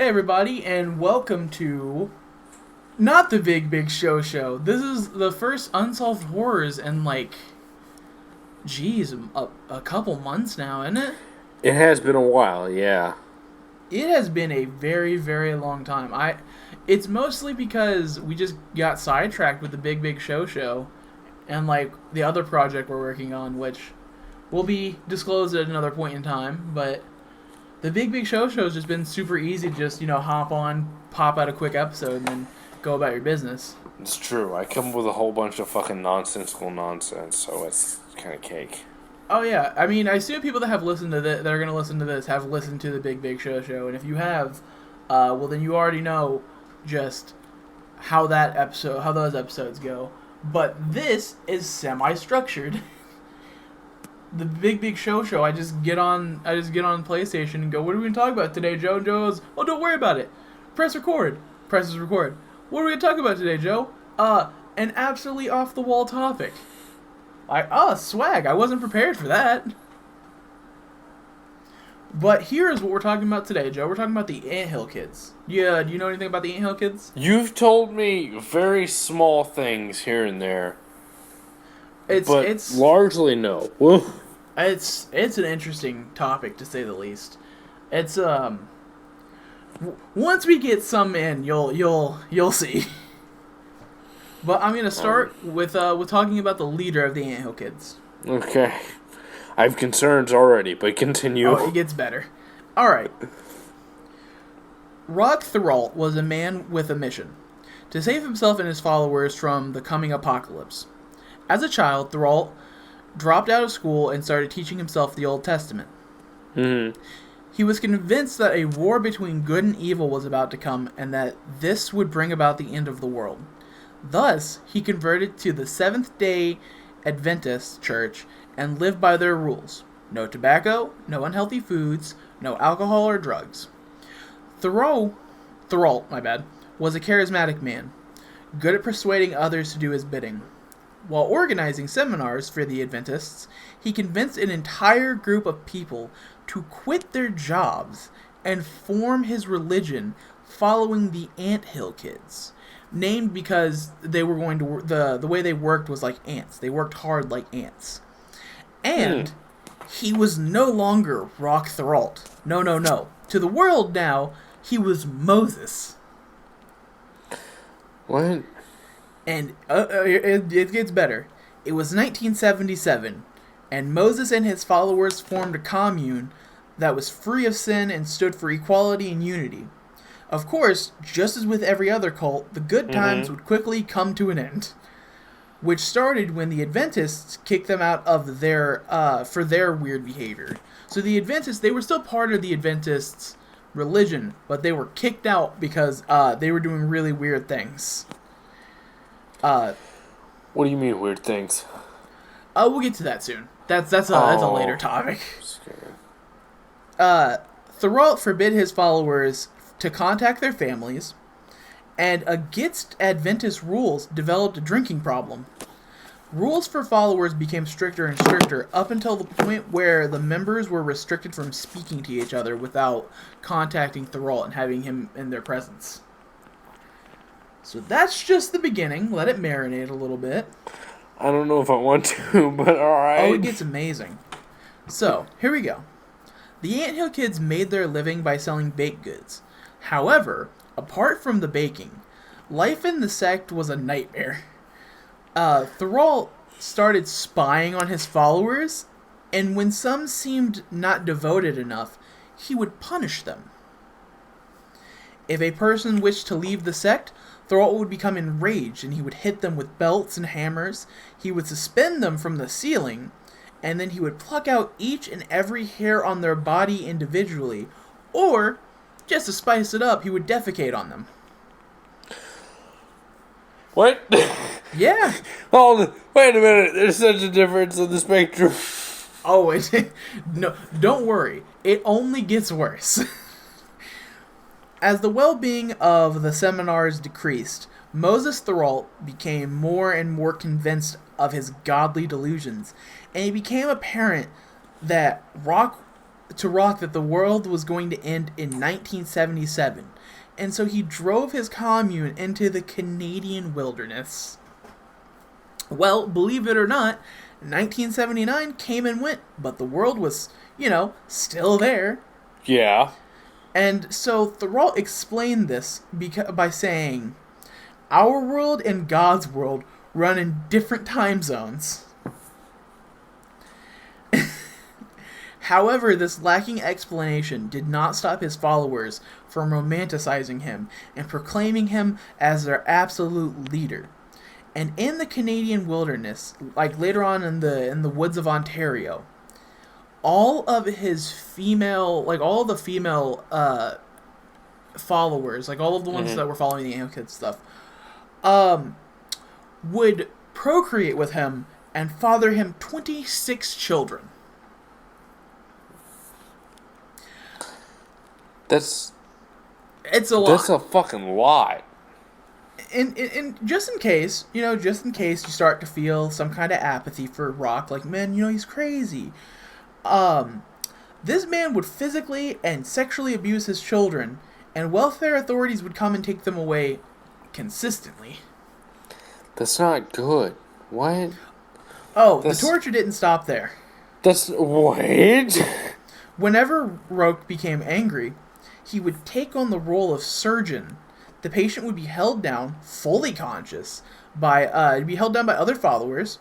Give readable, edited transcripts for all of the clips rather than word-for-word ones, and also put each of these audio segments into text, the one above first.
Hey everybody, and welcome to not the Big Show. This is the first Unsolved Horrors in a couple months now, isn't it? It has been a while, yeah. It has been a very, very long time. It's mostly because we just got sidetracked with the Big Show, and the other project we're working on, which will be disclosed at another point in time, but. The Big Show has just been super easy to just, hop on, pop out a quick episode, and then go about your business. It's true. I come with a whole bunch of fucking nonsensical nonsense, so it's kind of cake. Oh, yeah. I mean, I assume people that have listened to this, that are going to listen to this, have listened to the Big Show, and if you have, well, then you already know just how those episodes go. But this is semi-structured. The Big Show, I just get on PlayStation and go, what are we going to talk about today, Joe? And Joe goes, oh, don't worry about it. Press record. Presses record. What are we going to talk about today, Joe? An absolutely off-the-wall topic. Swag. I wasn't prepared for that. But here's what we're talking about today, Joe. We're talking about the Anthill Kids. Yeah, do you know anything about the Anthill Kids? You've told me very small things here and there. It's largely no. It's an interesting topic, to say the least. It's once we get some in, you'll see. But I'm gonna start with talking about the leader of the Anthill Kids. Okay, I have concerns already, but continue. Oh, it gets better. All right. Rock Throlt was a man with a mission: to save himself and his followers from the coming apocalypse. As a child, Throlt dropped out of school and started teaching himself the Old Testament. Mm-hmm. He was convinced that a war between good and evil was about to come and that this would bring about the end of the world. Thus, he converted to the Seventh-day Adventist Church and lived by their rules. No tobacco, no unhealthy foods, no alcohol or drugs. Throlt, was a charismatic man, good at persuading others to do his bidding. While organizing seminars for the Adventists, he convinced an entire group of people to quit their jobs and form his religion following the Anthill Kids, named because they were going to the way they worked was like ants. They worked hard like ants. And he was no longer Rock Throlt. No. To the world now, he was Moses. What? And it gets better. It was 1977, and Moses and his followers formed a commune that was free of sin and stood for equality and unity. Of course, just as with every other cult, the good times would quickly come to an end, which started when the Adventists kicked them out of for their weird behavior. So the Adventists, they were still part of the Adventists' religion, but they were kicked out because they were doing really weird things. What do you mean weird things? We'll get to that soon. That's a later topic. Throlt forbid his followers to contact their families, and against Adventist rules developed a drinking problem. Rules for followers became stricter and stricter up until the point where the members were restricted from speaking to each other without contacting Throlt and having him in their presence. So that's just the beginning. Let it marinate a little bit. I don't know if I want to, but alright. Oh, it gets amazing. So, here we go. The Anthill Kids made their living by selling baked goods. However, apart from the baking, life in the sect was a nightmare. Throlt started spying on his followers, and when some seemed not devoted enough, he would punish them. If a person wished to leave the sect, Throlt would become enraged and he would hit them with belts and hammers. He would suspend them from the ceiling, and then he would pluck out each and every hair on their body individually, or, just to spice it up, he would defecate on them. What? Yeah. Hold on. Wait a minute. There's such a difference in the spectrum. Oh, no, don't worry. It only gets worse. As the well-being of the seminars decreased, Moses Throlt became more and more convinced of his godly delusions, and it became apparent that Rock that the world was going to end in 1977, And so he drove his commune into the Canadian wilderness. Well, believe it or not, 1979 came and went, but the world was, still there. Yeah. And so Thoreau explained this by saying, "Our world and God's world run in different time zones." However, this lacking explanation did not stop his followers from romanticizing him and proclaiming him as their absolute leader. And in the Canadian wilderness, like later on in the woods of Ontario, all of the female followers, like all of the ones that were following the Amkid stuff, would procreate with him and father him 26 children. It's a lot. That's a fucking lot. And just in case you start to feel some kind of apathy for Rock, like, man, he's crazy. This man would physically and sexually abuse his children, and welfare authorities would come and take them away consistently. That's not good. What? Oh, the torture didn't stop there. Wait. Whenever Roque became angry, he would take on the role of surgeon. The patient would be held down, fully conscious, by other followers,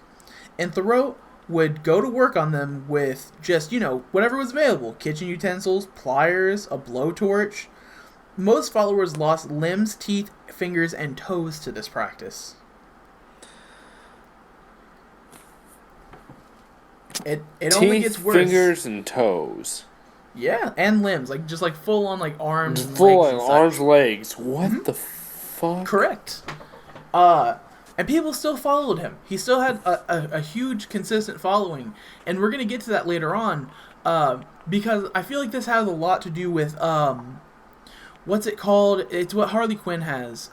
and Thoreau would go to work on them with just, whatever was available. Kitchen utensils, pliers, a blowtorch. Most followers lost limbs, teeth, fingers, and toes to this practice. It only gets worse. Fingers, and toes. Yeah, and limbs, just full on arms, and full legs on arms, legs. What the fuck? Correct. And people still followed him. He still had a huge, consistent following, and we're gonna get to that later on, because I feel like this has a lot to do with what's it called? It's what Harley Quinn has.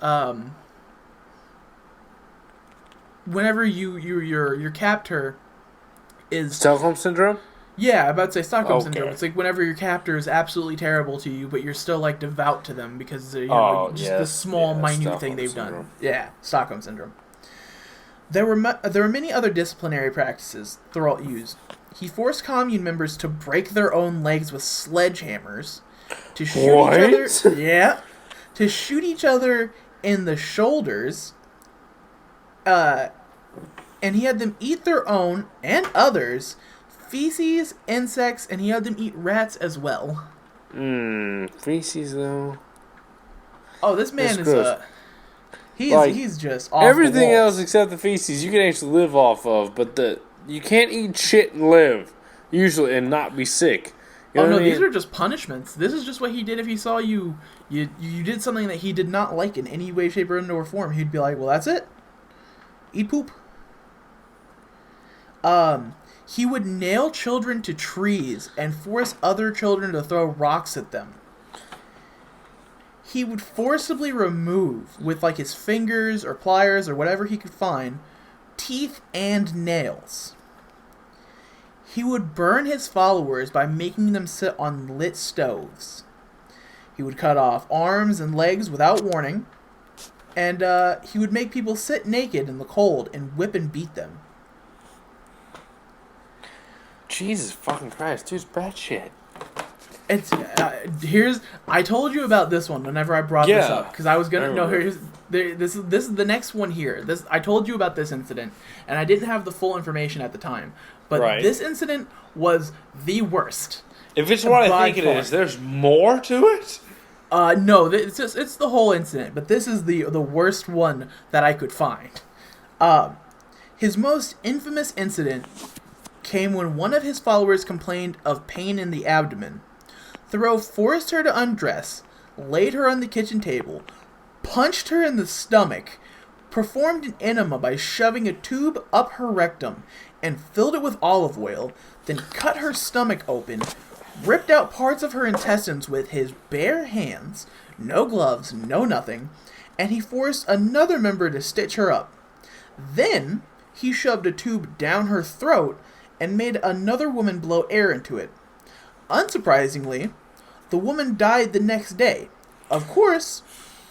Whenever your captor is Stockholm syndrome. Yeah, I'm about to say Stockholm syndrome. It's like whenever your captor is absolutely terrible to you, but you're still devout to them because the small, minute thing they've done. Yeah, Stockholm syndrome. There were many other disciplinary practices Thoreau used. He forced commune members to break their own legs with sledgehammers, to shoot each other. Yeah, to shoot each other in the shoulders. And he had them eat their own and others' feces, insects, and he had them eat rats as well. Feces though. Oh, this man he's just off everything the else except the feces you can actually live off of, but you can't eat shit and live usually and not be sick. You know these are just punishments. This is just what he did if he saw you did something that he did not like in any way, shape, or form. He'd be like, well, that's it. Eat poop. He would nail children to trees and force other children to throw rocks at them. He would forcibly remove, with his fingers or pliers or whatever he could find, teeth and nails. He would burn his followers by making them sit on lit stoves. He would cut off arms and legs without warning, and he would make people sit naked in the cold and whip and beat them. Jesus fucking Christ, dude's bad shit. It's I told you about this one whenever I brought this up because I was gonna this is the next one here. I told you about this incident and I didn't have the full information at the time, but this incident was the worst. If it's what I think it is, there's more to it. No, it's the whole incident, but this is the worst one that I could find. His most infamous incident came when one of his followers complained of pain in the abdomen. Thoreau forced her to undress, laid her on the kitchen table, punched her in the stomach, performed an enema by shoving a tube up her rectum, and filled it with olive oil, then cut her stomach open, ripped out parts of her intestines with his bare hands, no gloves, no nothing, and he forced another member to stitch her up. Then he shoved a tube down her throat and made another woman blow air into it. Unsurprisingly, the woman died the next day, Of course,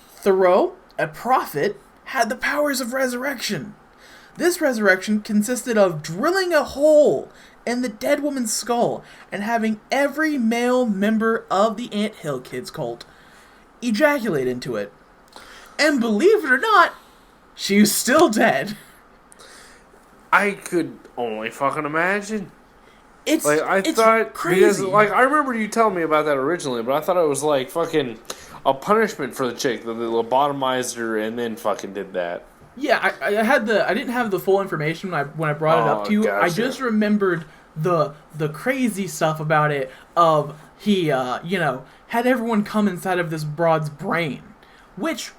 Thoreau, a prophet, had the powers of resurrection. This resurrection consisted of drilling a hole in the dead woman's skull and having every male member of the Anthill Kids cult ejaculate into it. And believe it or not, she was still dead. I could only fucking imagine. It's thought crazy. Because, I remember you telling me about that originally, but I thought it was like fucking a punishment for the chick that they lobotomized her and then fucking did that. Yeah, I didn't have the full information when I brought it up to you. Gotcha. I just remembered the crazy stuff about it. Of he had everyone come inside of this broad's brain, which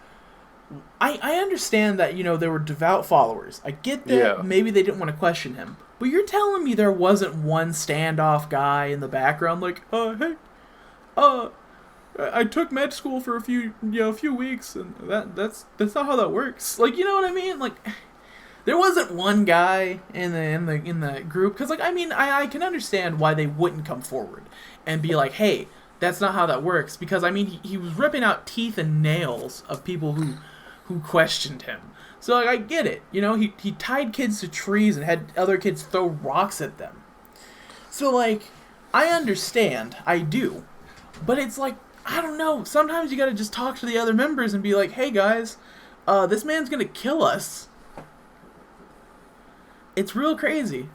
I understand that there were devout followers. I get that maybe they didn't want to question him, but you're telling me there wasn't one standoff guy in the background like, hey, I took med school for a few weeks, and that's not how that works. Like, you know what I mean? Like, there wasn't one guy in the group, because I can understand why they wouldn't come forward and be like, hey, that's not how that works, because he was ripping out teeth and nails of people who questioned him. So I get it. He tied kids to trees and had other kids throw rocks at them. So I understand, I do, but it's like, I don't know. Sometimes you gotta just talk to the other members and be like, hey guys, this man's gonna kill us. It's real crazy.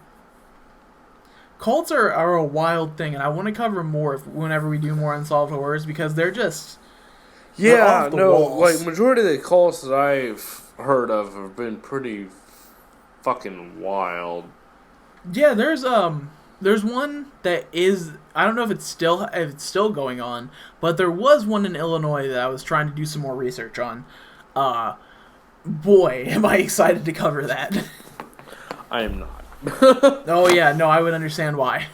Cults are a wild thing, and I want to cover more whenever we do more Unsolved Horrors, because they're just... Yeah, walls. Majority of the cults that I've heard of have been pretty fucking wild. Yeah, there's one that is, I don't know if it's still going on, but there was one in Illinois that I was trying to do some more research on. Boy, am I excited to cover that. I am not. Oh yeah, no, I would understand why.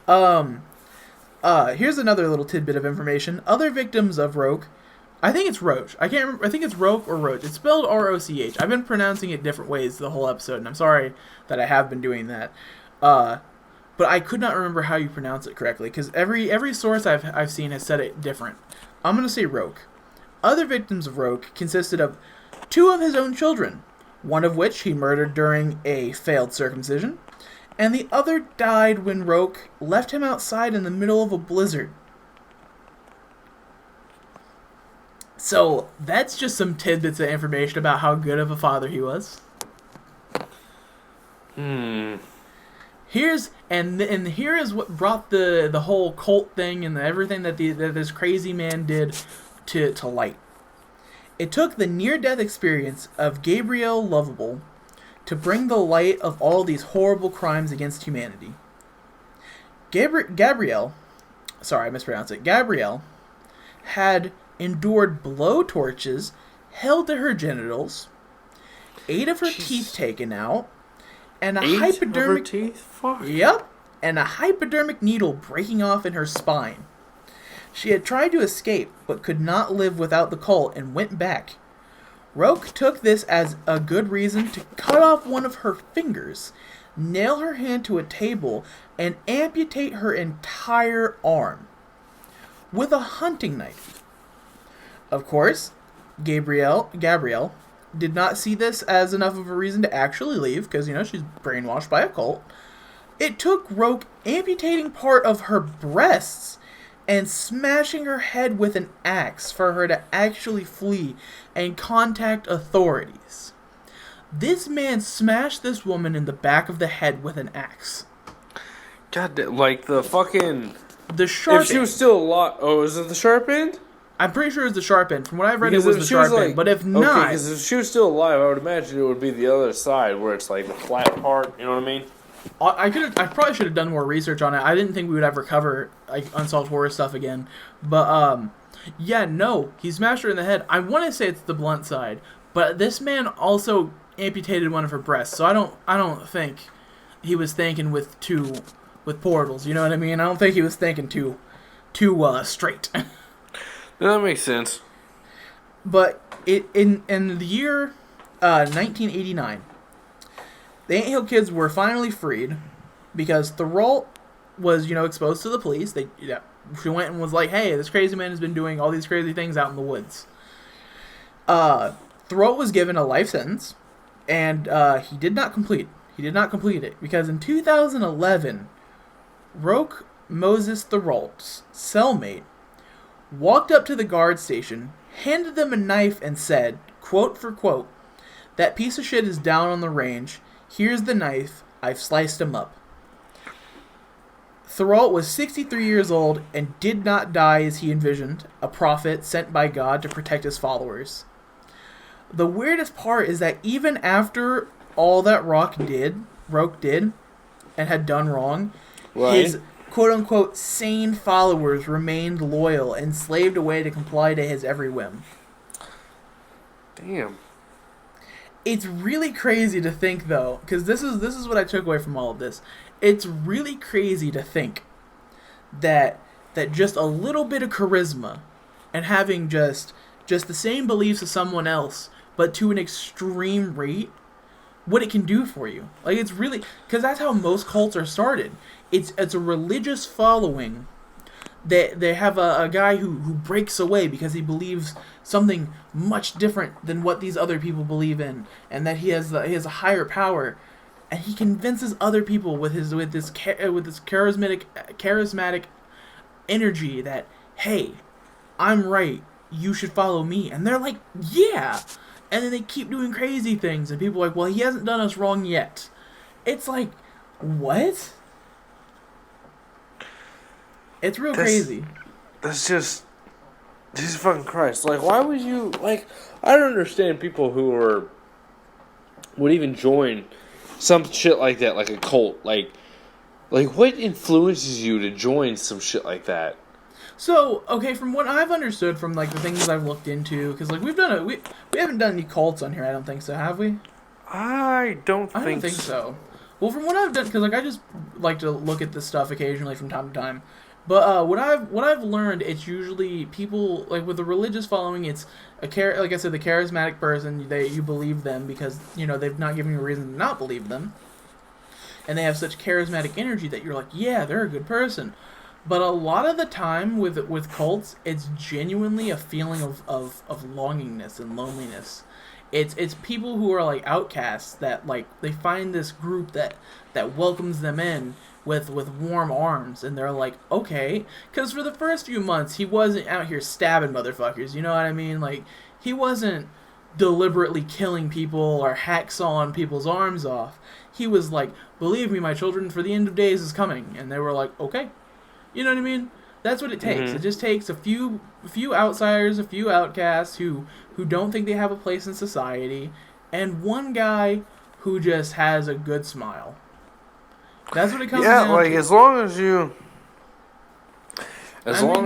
Here's another little tidbit of information. Other victims of Roach, I think it's Roach. I can't remember. I think it's Roach or Roach. It's spelled R-O-C-H. I've been pronouncing it different ways the whole episode, and I'm sorry that I have been doing that. But I could not remember how you pronounce it correctly, because every source I've seen has said it different. I'm gonna say Roach. Other victims of Roach consisted of 2 of his own children, one of which he murdered during a failed circumcision, and the other died when Roach left him outside in the middle of a blizzard. So, that's just some tidbits of information about how good of a father he was. Here is what brought the whole cult thing and everything that this crazy man did to light. It took the near-death experience of Gabrielle Lovable to bring the light of all these horrible crimes against humanity. Gabrielle had endured blowtorches held to her genitals, 8 of her teeth taken out, and a hypodermic and a hypodermic needle breaking off in her spine. She had tried to escape, but could not live without the cult and went back. Roach took this as a good reason to cut off one of her fingers, nail her hand to a table, and amputate her entire arm with a hunting knife. Of course, Gabrielle did not see this as enough of a reason to actually leave, because, she's brainwashed by a cult. It took Roach amputating part of her breasts and smashing her head with an axe for her to actually flee and contact authorities. This man smashed this woman in the back of the head with an axe. God damn, the fucking... The sharp If she was still alive... Oh, is it the sharp end? I'm pretty sure it's the sharp end. From what I've read, it was the sharp end. But if not... Okay, because if she was still alive, I would imagine it would be the other side, where it's the flat part, you know what I mean? I probably should have done more research on it. I didn't think we would ever cover Unsolved Horror stuff again. But he smashed her in the head. I want to say it's the blunt side, but this man also amputated one of her breasts. So I don't think he was thinking with portals. You know what I mean? I don't think he was thinking too straight. That makes sense. But in the year 1989. The Anthill Kids were finally freed because Thoreau was, exposed to the police. She went and was like, "Hey, this crazy man has been doing all these crazy things out in the woods." Throat was given a life sentence, and he did not complete. He did not complete it because in 2011, Roque Moses Throat's cellmate walked up to the guard station, handed them a knife, and said, quote for quote, "That piece of shit is down on the range. Here's the knife. I've sliced him up." Throat was 63 years old and did not die as he envisioned, a prophet sent by God to protect his followers. The weirdest part is that even after all that Roque did, and had done wrong, Right. his quote-unquote sane followers remained loyal and slaved away to comply to his every whim. Damn. It's really crazy to think, though, because this is what I took away from all of this. It's really crazy to think that just a little bit of charisma and having just the same beliefs as someone else, but to an extreme rate, what it can do for you. Like, it's really, because that's how most cults are started. It's a religious following. They have a guy who breaks away because he believes something much different than what these other people believe in, and that he has a higher power, and he convinces other people with this charismatic energy that, hey, I'm right, you should follow me, and they're like, yeah, and then they keep doing crazy things, and people are like, well, he hasn't done us wrong yet. It's like, what? It's real crazy. That's just... Jesus fucking Christ. Like, why would you... Like, I don't understand people who would even join some shit like that, like a cult. Like what influences you to join some shit like that? So, okay, from what I've understood from, like, the things I've looked into, because, like, we haven't done any cults on here, I don't think so, have we? I don't think so. Well, from what I've done, because, like, I just like to look at this stuff occasionally from time to time, but what I've learned, it's usually people, like, with a religious following, it's like I said, the charismatic person, you believe them because, you know, they've not given you a reason to not believe them, and they have such charismatic energy that you're like, yeah, they're a good person. But a lot of the time with cults, it's genuinely a feeling of longingness and loneliness. It's people who are like outcasts that, like, they find this group that welcomes them in with warm arms, and they're like, okay, because for the first few months he wasn't out here stabbing motherfuckers, you know what I mean? Like, he wasn't deliberately killing people or hacksawing people's arms off. He was like, believe me, my children, for the end of days is coming, and they were like, okay. You know what I mean? That's what it takes. Mm-hmm. It just takes a few outsiders, a few outcasts who don't think they have a place in society, and one guy who just has a good smile. That's what it comes down to. Yeah, like, as long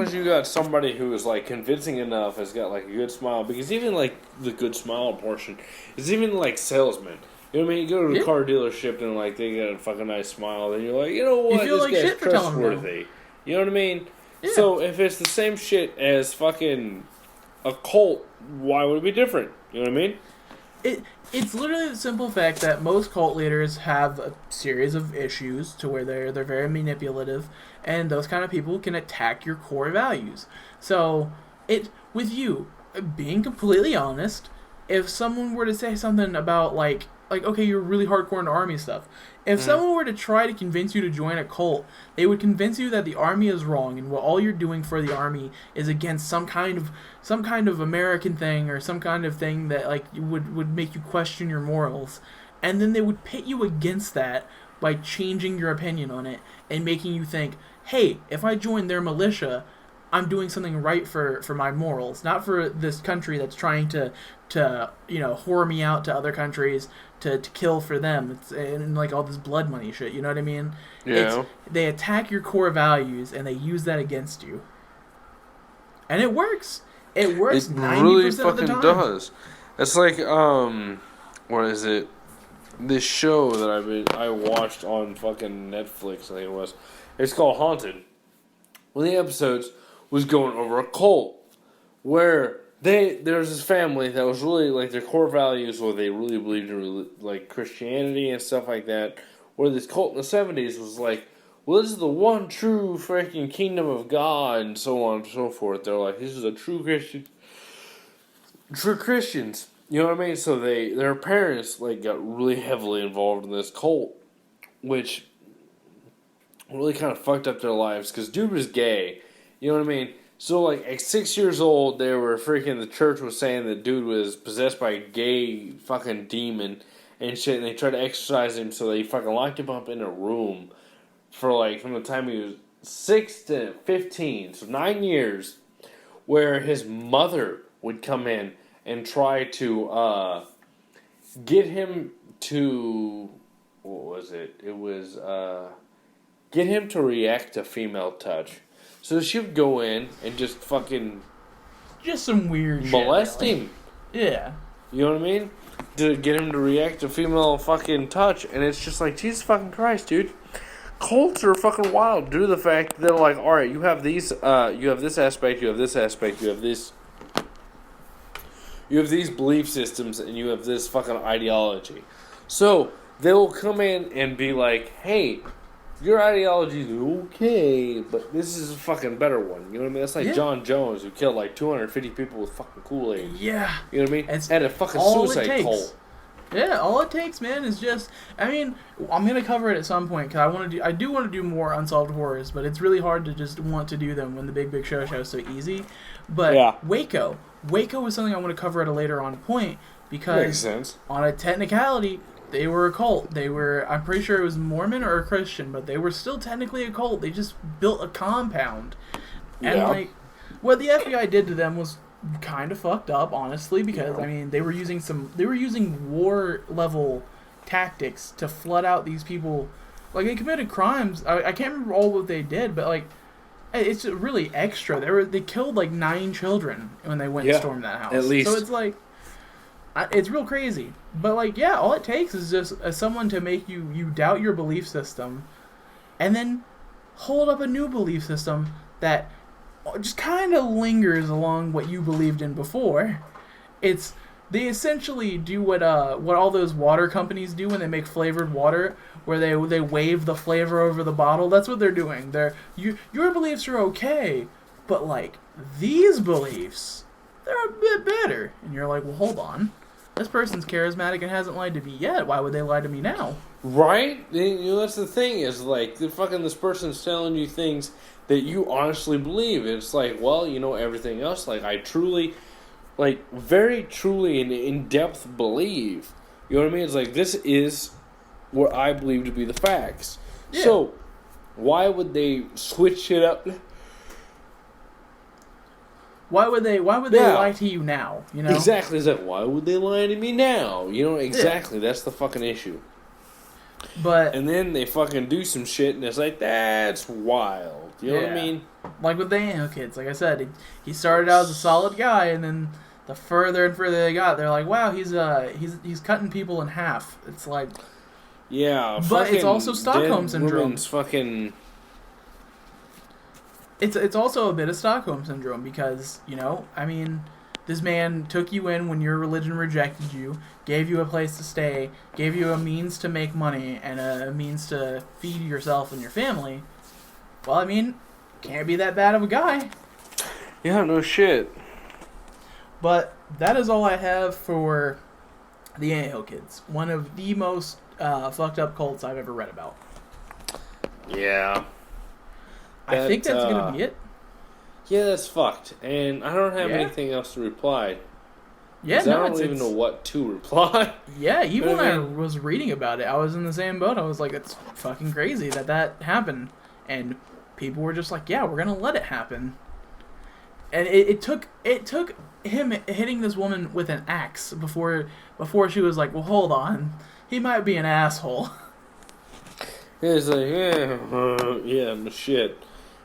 as you got somebody who is, like, convincing enough, has got, like, a good smile, because even, like, the good smile portion is even, like, salesmen. You know what I mean? You go to a car dealership and, like, they got a fucking nice smile, and you're like, you know what, you feel this like guy's shit for telling them trustworthy. You know what I mean? Yeah. So if it's the same shit as fucking a cult, why would it be different? You know what I mean? It's literally the simple fact that most cult leaders have a series of issues to where they're very manipulative, and those kind of people can attack your core values. So, with you, being completely honest, if someone were to say something about, like okay, you're really hardcore into army stuff. If someone were to try to convince you to join a cult, they would convince you that the army is wrong and what all you're doing for the army is against some kind of American thing or some kind of thing that, like, would make you question your morals. And then they would pit you against that by changing your opinion on it and making you think, hey, if I join their militia, I'm doing something right for my morals, not for this country that's trying to whore me out to other countries to kill for them. And like all this blood money shit, you know what I mean? Yeah. They attack your core values and they use that against you. And it works. It works 90% really of the fucking time. does. It's like, what is it? This show that I watched on fucking Netflix, I think it was. It's called Haunted. One of the episodes was going over a cult where there's this family that was really, like, their core values, or they really believed in, like, Christianity and stuff like that, where this cult in the 70s was like, well, this is the one true freaking kingdom of God, and so on and so forth. They're like, this is a true Christians. You know what I mean? So their parents like got really heavily involved in this cult, which really kind of fucked up their lives because dude was gay. You know what I mean? So like at 6 years old, they were freaking. The church was saying that dude was possessed by a gay fucking demon and shit, and they tried to exorcise him. So they fucking locked him up in a room for like from the time he was 6 to 15, so 9 years, where his mother would come in and try to get him to, what was it? It was get him to react to female touch. So she would go in and just fucking Just some weird molest shit, really. him. Yeah. You know what I mean? To get him to react to female fucking touch, and it's just like, Jesus fucking Christ, dude. Cults are fucking wild due to the fact that they're like, alright, you have these, you have this aspect, you have this aspect, you have this, you have these belief systems, and you have this fucking ideology. So, they'll come in and be like, hey, your ideology is okay, but this is a fucking better one. You know what I mean? That's like John Jones, who killed like 250 people with fucking Kool-Aid. Yeah. You know what I mean? It's and a fucking all suicide cult. Yeah, all it takes, man, is just. I mean, I'm gonna cover it at some point because I do want to do more Unsolved Horrors, but it's really hard to just want to do them when the Big Show is so easy. But Waco is something I want to cover at a later on point because Makes sense. On a technicality, they were a cult. I'm pretty sure it was Mormon or a Christian, but they were still technically a cult. They just built a compound, and like what the FBI did to them was kind of fucked up, honestly, because I mean they were using war level tactics to flood out these people. Like they committed crimes. I can't remember all what they did, but like it's really extra. They killed like 9 children when they went and stormed that house. At least. So it's like it's real crazy. But like all it takes is just someone to make you doubt your belief system, and then hold up a new belief system that just kind of lingers along what you believed in before. They essentially do what all those water companies do when they make flavored water, where they wave the flavor over the bottle. That's what they're doing. Your beliefs are okay, but like these beliefs, they're a bit better. And you're like, well, hold on. This person's charismatic and hasn't lied to me yet. Why would they lie to me now? Right? You know, that's the thing, is like this person's telling you things that you honestly believe. It's like, well, you know, everything else, like I truly, like very truly and in-depth believe. You know what I mean? It's like, this is what I believe to be the facts. Yeah. So, why would they switch it up? Why would they lie to you now? You know? Exactly. It's like, why would they lie to me now? You know, exactly. That's the fucking issue. And then they fucking do some shit, and it's like, that's wild. You know what I mean? Like with the Anno kids. Like I said, he started out as a solid guy, and then the further and further they got, they're like, wow, he's cutting people in half. It's like, yeah, but it's also Stockholm syndrome. Fucking. It's also a bit of Stockholm syndrome because, you know, I mean, this man took you in when your religion rejected you, gave you a place to stay, gave you a means to make money, and a means to feed yourself and your family. Well, I mean, can't be that bad of a guy. Yeah, no shit. But that is all I have for the Anno kids. One of the most fucked up cults I've ever read about. Yeah. I think that's going to be it. Yeah, that's fucked. And I don't have anything else to reply. Yeah, I don't even know what to reply. Yeah, even when I was reading about it, I was in the same boat. I was like, it's fucking crazy that happened. And people were just like, yeah, we're going to let it happen. And it took him hitting this woman with an axe before she was like, well, hold on. He might be an asshole. It's like, yeah, no shit.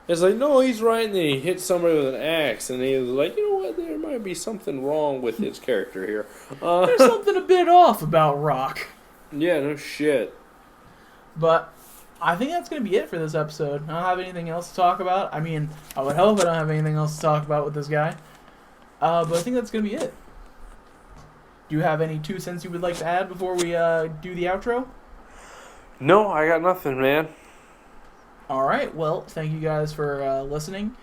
It's like, no, he's right, and then he hits somebody with an axe, and he was like, you know what, there might be something wrong with his character here. There's something a bit off about Rock. Yeah, no shit. But I think that's going to be it for this episode. I don't have anything else to talk about. I mean, I would hope I don't have anything else to talk about with this guy. But I think that's going to be it. Do you have any 2 cents you would like to add before we do the outro? No, I got nothing, man. All right. Well, thank you guys for listening.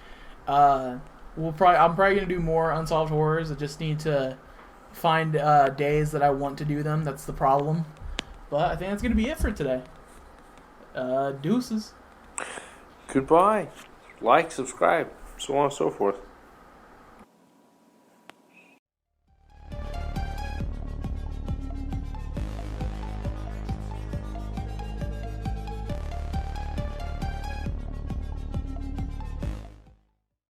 I'm probably gonna do more Unsolved Horrors. I just need to find days that I want to do them. That's the problem. But I think that's gonna be it for today. Deuces. Goodbye. Like, subscribe, so on and so forth.